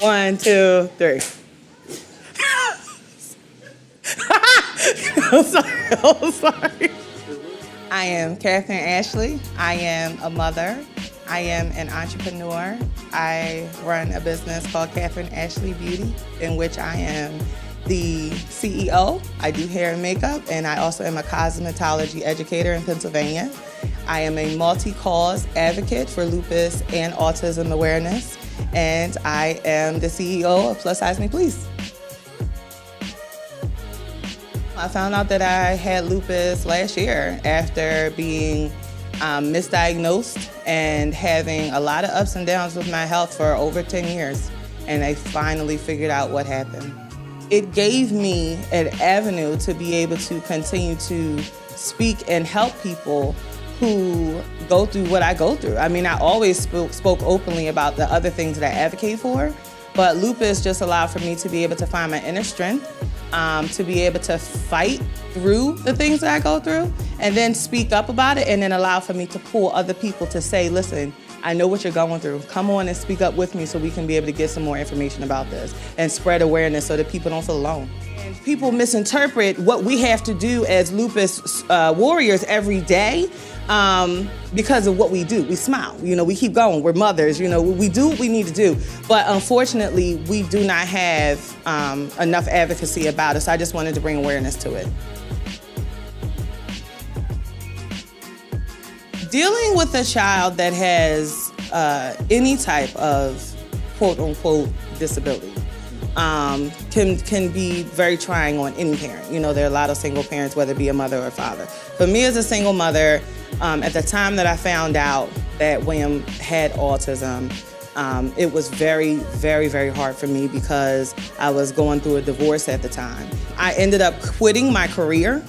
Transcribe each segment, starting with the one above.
1, 2, 3. I'm sorry. I'm sorry. I am Catherine Ashley. I am a mother. I am an entrepreneur. I run a business called Catherine Ashley Beauty, in which I am the CEO. I do hair and makeup, and I also am a cosmetology educator in Pennsylvania. I am a multi-cause advocate for lupus and autism awareness, and I am the CEO of Plus Size Me Please. I found out that I had lupus last year after being misdiagnosed and having a lot of ups and downs with my health for over 10 years. And I finally figured out what happened. It gave me an avenue to be able to continue to speak and help people who go through what I go through. I mean, I always spoke openly about the other things that I advocate for, but lupus just allowed for me to be able to find my inner strength, to be able to fight through the things that I go through, and then speak up about it, and then allow for me to pull other people to say, listen, I know what you're going through. Come on and speak up with me so we can be able to get some more information about this and spread awareness so that people don't feel alone. And people misinterpret what we have to do as lupus warriors every day because of what we do. We smile, we keep going, we're mothers, we do what we need to do. But unfortunately, we do not have enough advocacy about it, so I just wanted to bring awareness to it. Dealing with a child that has any type of quote-unquote disability can be very trying on any parent. There are a lot of single parents, whether it be a mother or a father. For me as a single mother, at the time that I found out that William had autism, it was very, very, very hard for me because I was going through a divorce at the time. I ended up quitting my career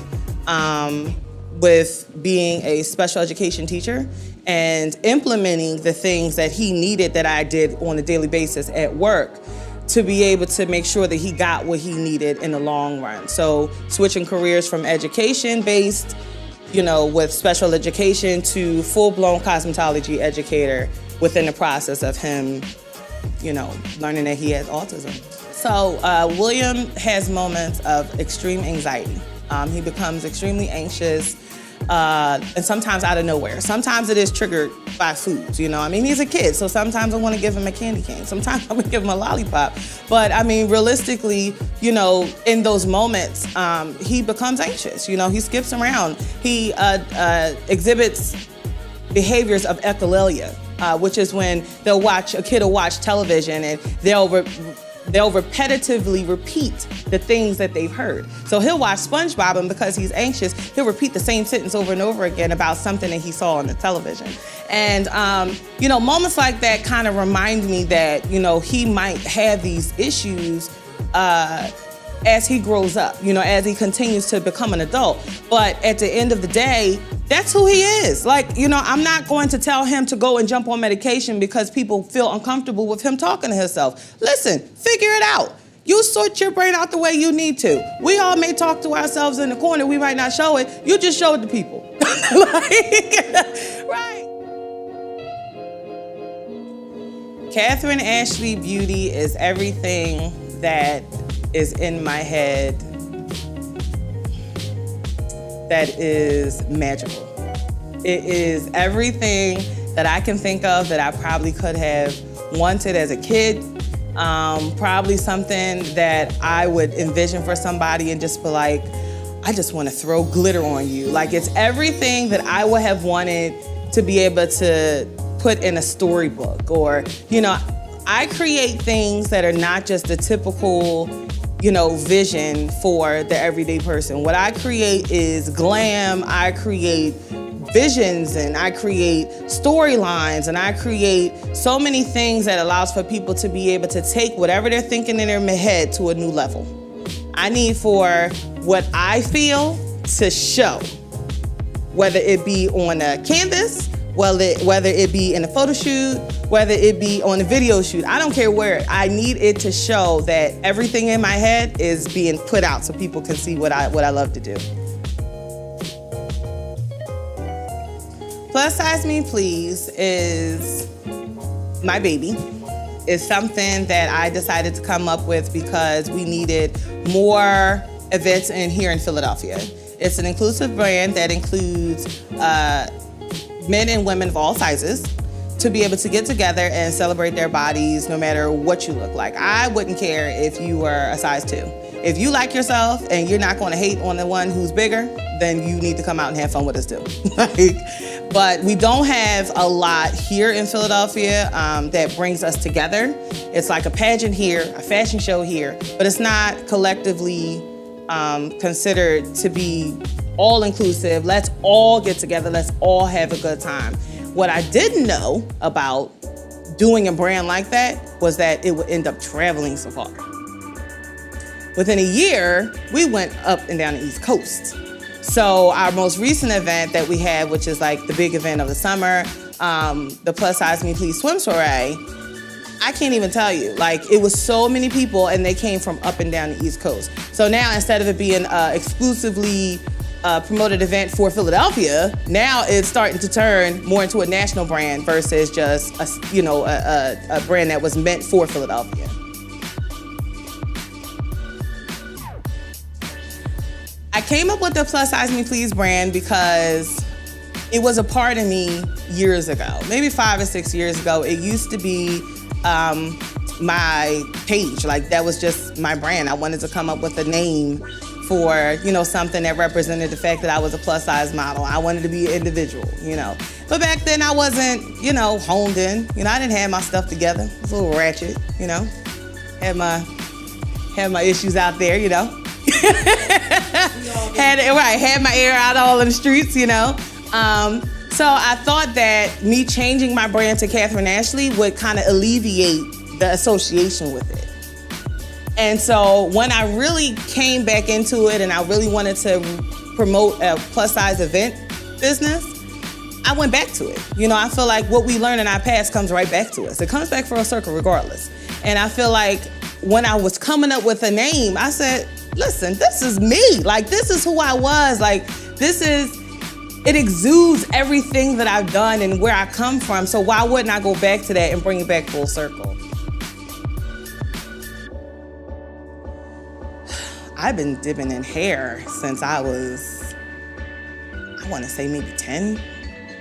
with being a special education teacher and implementing the things that he needed that I did on a daily basis at work to be able to make sure that he got what he needed in the long run. So switching careers from education-based, with special education to full-blown cosmetology educator within the process of him, learning that he has autism. So William has moments of extreme anxiety. He becomes extremely anxious, and sometimes out of nowhere. Sometimes it is triggered by foods, he's a kid, so sometimes I want to give him a candy cane. Sometimes I want to give him a lollipop. But realistically, in those moments, he becomes anxious. He skips around. He exhibits behaviors of echolalia, which is when a kid will watch television and they'll repetitively repeat the things that they've heard. So he'll watch SpongeBob, and because he's anxious, he'll repeat the same sentence over and over again about something that he saw on the television. And, moments like that kind of remind me that, he might have these issues as he grows up, as he continues to become an adult. But at the end of the day, that's who he is. I'm not going to tell him to go and jump on medication because people feel uncomfortable with him talking to himself. Listen, figure it out. You sort your brain out the way you need to. We all may talk to ourselves in the corner. We might not show it. You just show it to people. Right. Catherine Ashley Beauty is everything that is in my head that is magical. It is everything that I can think of that I probably could have wanted as a kid. Probably something that I would envision for somebody and just be like, I just want to throw glitter on you. It's everything that I would have wanted to be able to put in a storybook. Or, I create things that are not just the typical vision for the everyday person. What I create is glam, I create visions, and I create storylines, and I create so many things that allows for people to be able to take whatever they're thinking in their head to a new level. I need for what I feel to show, whether it be on a canvas, whether it be in a photo shoot, whether it be on a video shoot. I don't care where. I need it to show that everything in my head is being put out so people can see what I love to do. Plus Size Me Please is my baby. is something that I decided to come up with because we needed more events here in Philadelphia. It's an inclusive brand that includes men and women of all sizes to be able to get together and celebrate their bodies no matter what you look like. I wouldn't care if you were a size 2. If you like yourself and you're not going to hate on the one who's bigger, then you need to come out and have fun with us too. But we don't have a lot here in Philadelphia that brings us together. It's like a pageant here, a fashion show here, but it's not collectively considered to be all inclusive. Let's all get together, let's all have a good time. What I didn't know about doing a brand like that was that it would end up traveling so far. Within a year, we went up and down the East Coast. So our most recent event that we had, which is like the big event of the summer, the Plus Size Me Please Swim Soiree, I can't even tell you. Like, it was so many people and they came from up and down the East Coast. So now instead of it being exclusively promoted event for Philadelphia, now it's starting to turn more into a national brand versus just a brand that was meant for Philadelphia. I came up with the Plus Size Me Please brand because it was a part of me years ago, maybe 5 or 6 years ago. It used to be my page, like that was just my brand. I wanted to come up with a name for, something that represented the fact that I was a plus size model. I wanted to be an individual, But back then I wasn't, honed in. I didn't have my stuff together. I was a little ratchet, Had my issues out there, Had my air out all in the streets, So I thought that me changing my brand to Catherine Ashley would kind of alleviate the association with it. And so when I really came back into it and I really wanted to promote a plus size event business, I went back to it. I feel like what we learn in our past comes right back to us. It comes back for a circle regardless. And I feel like when I was coming up with a name, I said, listen, this is me. Like, this is who I was. Like, it exudes everything that I've done and where I come from. So why wouldn't I go back to that and bring it back full circle? I've been dipping in hair since I was, I want to say maybe 10.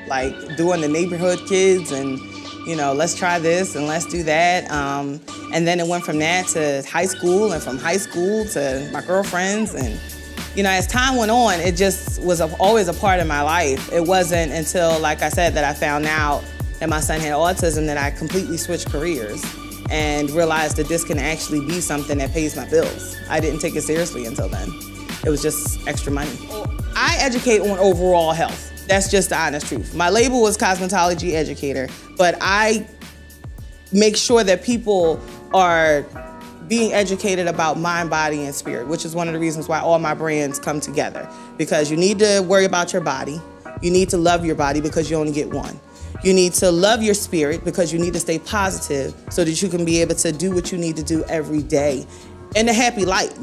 Like, doing the neighborhood kids and, let's try this and let's do that. And then it went from that to high school, and from high school to my girlfriends. And, as time went on, it just was always a part of my life. It wasn't until, like I said, that I found out that my son had autism that I completely switched careers and realized that this can actually be something that pays my bills. I didn't take it seriously until then. It was just extra money. I educate on overall health. That's just the honest truth. My label was cosmetology educator, but I make sure that people are being educated about mind, body, and spirit, which is one of the reasons why all my brands come together. Because you need to worry about your body. You need to love your body because you only get one. You need to love your spirit because you need to stay positive so that you can be able to do what you need to do every day in a happy light,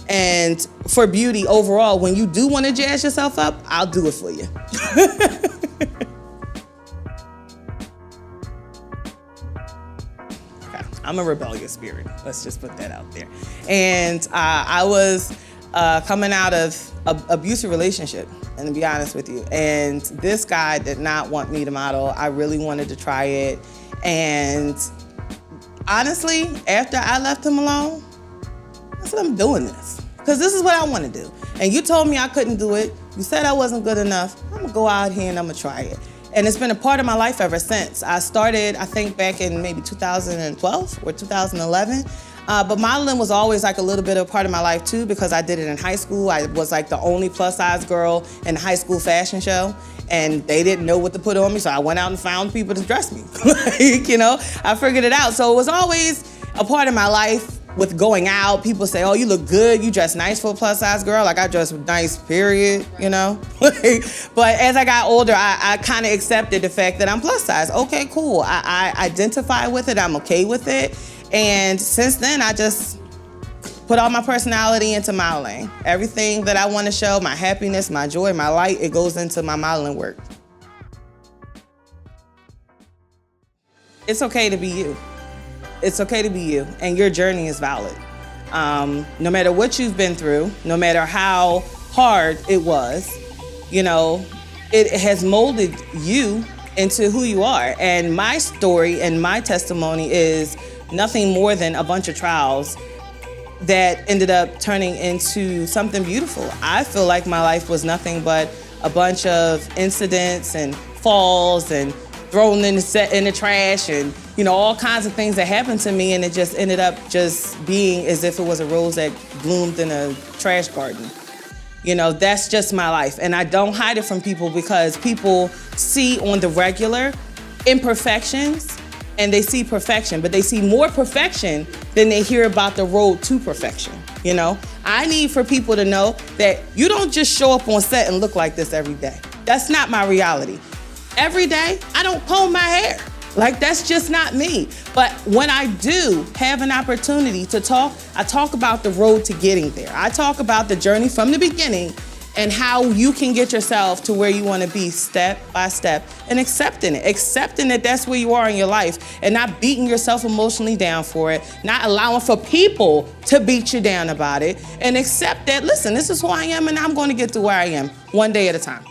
And for beauty overall, when you do want to jazz yourself up, I'll do it for you. Okay. I'm a rebellious spirit. Let's just put that out there. And I was coming out of an abusive relationship, and to be honest with you. And this guy did not want me to model. I really wanted to try it. And honestly, after I left him alone, I said, I'm doing this. Because this is what I want to do. And you told me I couldn't do it. You said I wasn't good enough. I'm going to go out here and I'm going to try it. And it's been a part of my life ever since. I started, I think, back in maybe 2012 or 2011. But modeling was always like a little bit of a part of my life too, because I did it in high school. I was like the only plus size girl in the high school fashion show, and they didn't know what to put on me, so I went out and found people to dress me. I figured it out. So it was always a part of my life with going out. People say, oh, you look good, you dress nice for a plus size girl. Like, I dress nice, period, But as I got older, I kind of accepted the fact that I'm plus size. Okay, cool. I identify with it, I'm okay with it. And since then, I just put all my personality into modeling. Everything that I want to show, my happiness, my joy, my light, it goes into my modeling work. It's okay to be you. it's okay to be you, and your journey is valid. No matter what you've been through, no matter how hard it was, you know, it has molded you into who you are. And my story and my testimony is nothing more than a bunch of trials that ended up turning into something beautiful. I feel like my life was nothing but a bunch of incidents and falls and thrown in the trash and, you know, all kinds of things that happened to me, and it just ended up just being as if it was a rose that bloomed in a trash garden. You know, that's just my life, and I don't hide it from people because people see on the regular imperfections and they see perfection, but they see more perfection than they hear about the road to perfection, you know? I need for people to know that you don't just show up on set and look like this every day. That's not my reality. Every day, I don't comb my hair. Like, that's just not me. But when I do have an opportunity to talk, I talk about the road to getting there. I talk about the journey from the beginning and how you can get yourself to where you want to be step by step, and accepting that that's where you are in your life, and not beating yourself emotionally down for it, not allowing for people to beat you down about it, and accept that, listen, this is who I am and I'm going to get to where I am one day at a time.